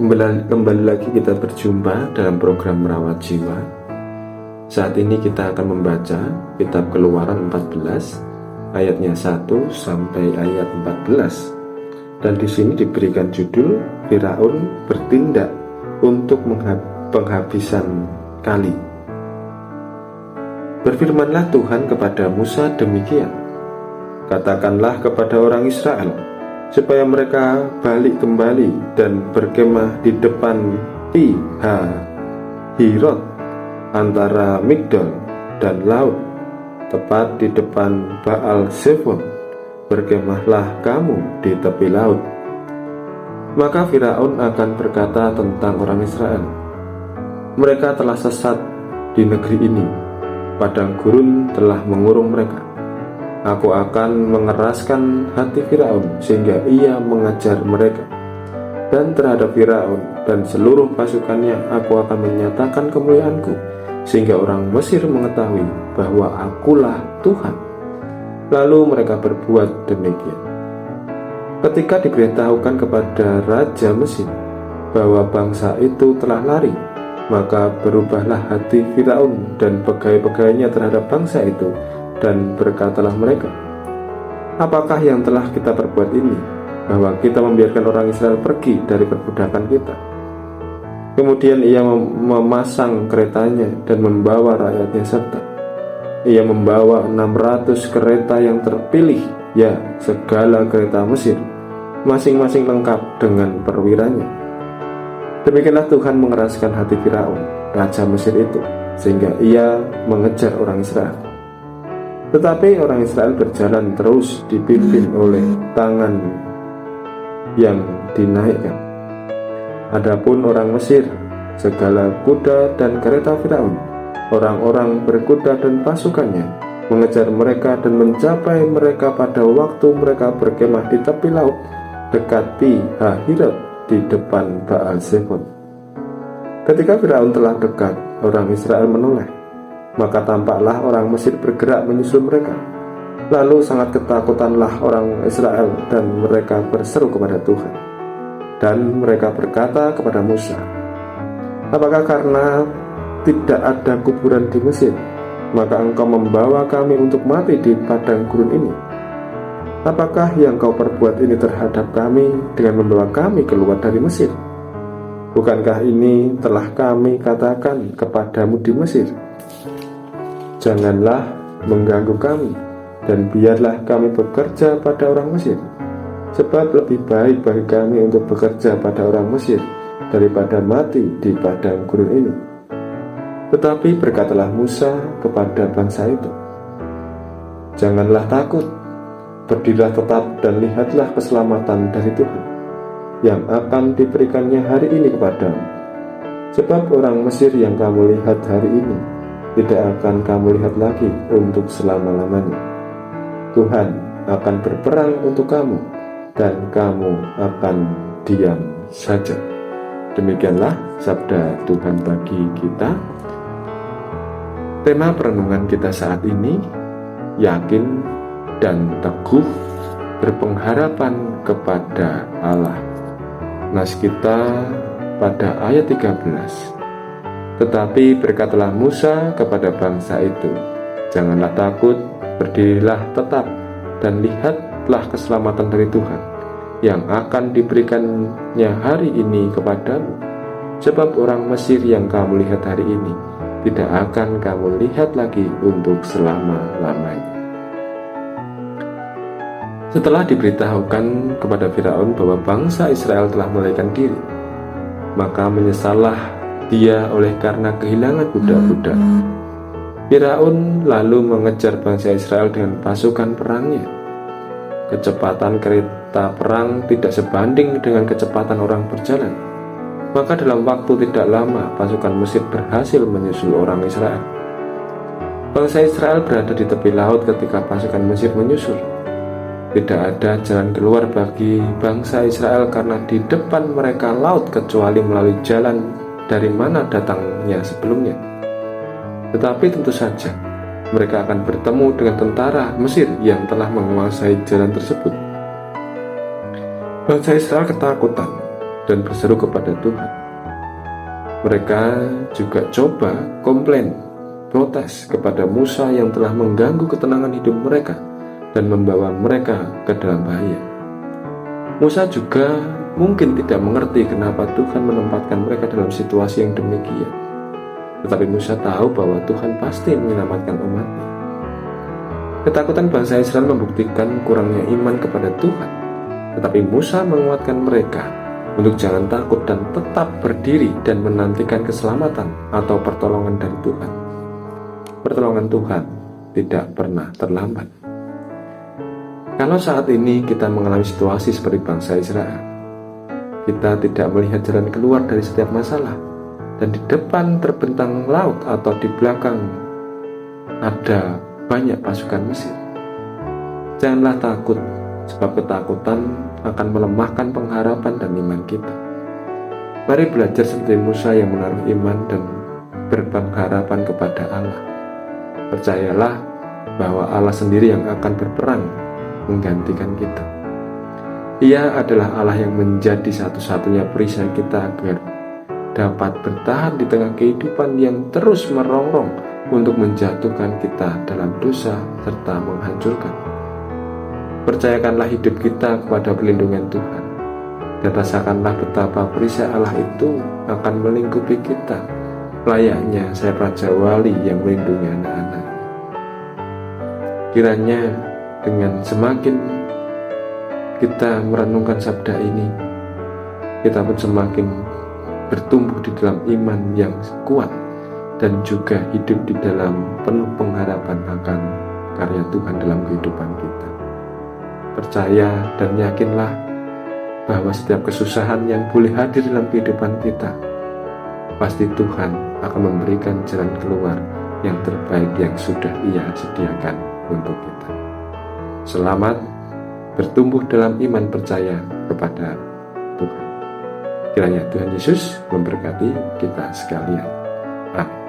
Kembali lagi kita berjumpa dalam program Merawat Jiwa. Saat ini kita akan membaca kitab Keluaran 14 ayatnya 1 sampai ayat 14. Dan di sini diberikan judul Firaun bertindak untuk penghabisan kali. Berfirmanlah Tuhan kepada Musa demikian, katakanlah kepada orang Israel supaya mereka balik kembali dan berkemah di depan Pi-hahirot antara Migdol dan laut, tepat di depan Baal-Zephon. Berkemahlah kamu di tepi laut. Maka Firaun akan berkata tentang orang Israel, mereka telah sesat di negeri ini, padang gurun telah mengurung mereka. Aku akan mengeraskan hati Firaun sehingga ia mengejar mereka. Dan terhadap Firaun dan seluruh pasukannya aku akan menyatakan kemuliaanku, sehingga orang Mesir mengetahui bahwa akulah Tuhan. Lalu mereka berbuat demikian. Ketika diberitahukan kepada Raja Mesir bahwa bangsa itu telah lari, maka berubahlah hati Firaun dan pegawai-pegawainya terhadap bangsa itu, dan berkatalah mereka, apakah yang telah kita perbuat ini, bahwa kita membiarkan orang Israel pergi dari perbudakan kita? Kemudian ia memasang keretanya dan membawa rakyatnya serta. Ia membawa 600 kereta yang terpilih, ya segala kereta Mesir, masing-masing lengkap dengan perwiranya. Demikianlah Tuhan mengeraskan hati Firaun, Raja Mesir itu, sehingga ia mengejar orang Israel. Tetapi orang Israel berjalan terus dipimpin oleh tangan yang dinaikkan. Adapun orang Mesir, segala kuda dan kereta Firaun, orang-orang berkuda dan pasukannya, mengejar mereka dan mencapai mereka pada waktu mereka berkemah di tepi laut dekat Pi-hahirot di depan Baal-Zephon. Ketika Firaun telah dekat, orang Israel menoleh. Maka tampaklah orang Mesir bergerak menyusul mereka. Lalu sangat ketakutanlah orang Israel dan mereka berseru kepada Tuhan. Dan mereka berkata kepada Musa, apakah karena tidak ada kuburan di Mesir, maka engkau membawa kami untuk mati di padang gurun ini? Apakah yang kau perbuat ini terhadap kami dengan membawa kami keluar dari Mesir? Bukankah ini telah kami katakan kepadamu di Mesir? Janganlah mengganggu kami, dan biarlah kami bekerja pada orang Mesir, sebab lebih baik bagi kami untuk bekerja pada orang Mesir daripada mati di padang gurun ini. Tetapi berkatalah Musa kepada bangsa itu, janganlah takut, berdirilah tetap dan lihatlah keselamatan dari Tuhan yang akan diberikannya hari ini kepadamu. Sebab orang Mesir yang kamu lihat hari ini tidak akan kamu lihat lagi untuk selama-lamanya. Tuhan akan berperang untuk kamu, dan kamu akan diam saja. Demikianlah sabda Tuhan bagi kita. Tema perenungan kita saat ini, yakin dan teguh berpengharapan kepada Allah. Nas kita pada ayat 13. Tetapi berkatalah Musa kepada bangsa itu, janganlah takut, berdirilah tetap dan lihatlah keselamatan dari Tuhan yang akan diberikannya hari ini kepadamu. Sebab orang Mesir yang kamu lihat hari ini tidak akan kamu lihat lagi untuk selama-lamanya. Setelah diberitahukan kepada Firaun bahwa bangsa Israel telah melarikan diri, maka menyesallah dia oleh karena kehilangan budak-budak. Firaun lalu mengejar bangsa Israel dengan pasukan perangnya. Kecepatan kereta perang tidak sebanding dengan kecepatan orang berjalan. Maka dalam waktu tidak lama pasukan Mesir berhasil menyusul orang Israel. Bangsa Israel berada di tepi laut ketika pasukan Mesir menyusul. Tidak ada jalan keluar bagi bangsa Israel karena di depan mereka laut kecuali melalui jalan dari mana datangnya sebelumnya. Tetapi tentu saja mereka akan bertemu dengan tentara Mesir yang telah menguasai jalan tersebut. Bangsa Israel ketakutan dan berseru kepada Tuhan. Mereka juga coba komplain, protes kepada Musa yang telah mengganggu ketenangan hidup mereka dan membawa mereka ke dalam bahaya. Musa juga mungkin tidak mengerti kenapa Tuhan menempatkan mereka dalam situasi yang demikian. Tetapi Musa tahu bahwa Tuhan pasti menyelamatkan umatnya. Ketakutan bangsa Israel membuktikan kurangnya iman kepada Tuhan. Tetapi Musa menguatkan mereka untuk jangan takut dan tetap berdiri dan menantikan keselamatan atau pertolongan dari Tuhan. Pertolongan Tuhan tidak pernah terlambat. Kalau saat ini kita mengalami situasi seperti bangsa Israel, kita tidak melihat jalan keluar dari setiap masalah, dan di depan terbentang laut atau di belakang ada banyak pasukan Mesir. Janganlah takut, sebab ketakutan akan melemahkan pengharapan dan iman kita. Mari belajar seperti Musa yang menaruh iman dan berpengharapan kepada Allah. Percayalah bahwa Allah sendiri yang akan berperang menggantikan kita. Ia adalah Allah yang menjadi satu-satunya perisai kita agar dapat bertahan di tengah kehidupan yang terus merongrong untuk menjatuhkan kita dalam dosa serta menghancurkan. Percayakanlah hidup kita kepada perlindungan Tuhan, dan rasakanlah betapa perisai Allah itu akan melingkupi kita, layaknya sayap Raja Wali yang melindungi anak-anak. Kiranya dengan semakin kita merenungkan sabda ini, kita pun semakin bertumbuh di dalam iman yang kuat dan juga hidup di dalam penuh pengharapan akan karya Tuhan dalam kehidupan kita. Percaya dan yakinlah bahwa setiap kesusahan yang boleh hadir dalam kehidupan kita, pasti Tuhan akan memberikan jalan keluar yang terbaik yang sudah Ia sediakan untuk kita. Selamat bertumbuh dalam iman percaya kepada Tuhan. Kiranya Tuhan Yesus memberkati kita sekalian. Amin.